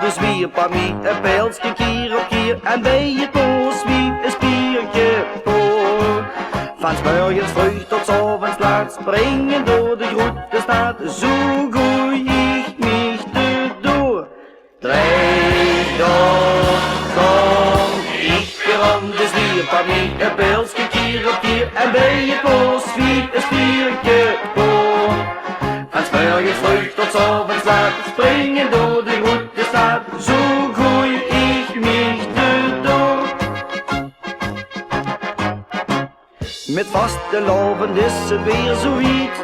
de zwierpamie, een pijltje keer op keer. En bij het moos zwiep een spiertje voor. Van 's morgens vroeg tot 's avonds laat, springen door de grote stad. Zo gooi ik mich erdoor. Drei, daog, ik rond de zwierpamie, een pijltje keer op keer. En bij het moos zwiep een spiertje voor. Van 's morgens vroeg tot 's avonds laat, springen door de grote stad. Zo gooi ik mich erdoor. Met vastelavond is het weer zoiets.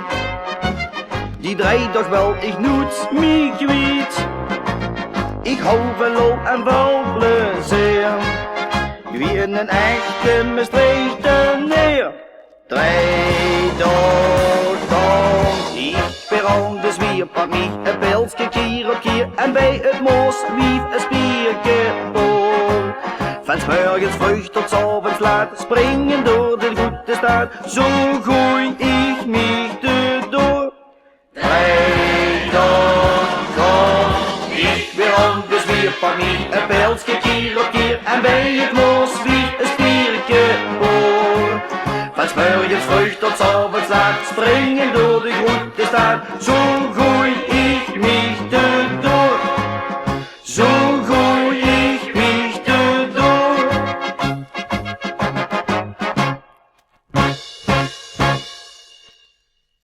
Die Drei toch wel, ik nooit me kwijt. Ik hou van lol en wel plezier. Wie een echte Mestreech neer. Drei, daog, ik weer aan de zwierpamie, een pijltje keer op keer. En bij het moos wief een spiertje voor. Van 's morgens vroeg tot 's avonds laat, springen door de grote stad. Zo gooi ik mich erdoor. Drei, daog, ik weer aan de zwierpamie, een pijltje keer op keer. En bij het moos wief een spiertje voor. Van 's morgens vroeg tot 's avonds laat, springen door de grote stad. Zo gooi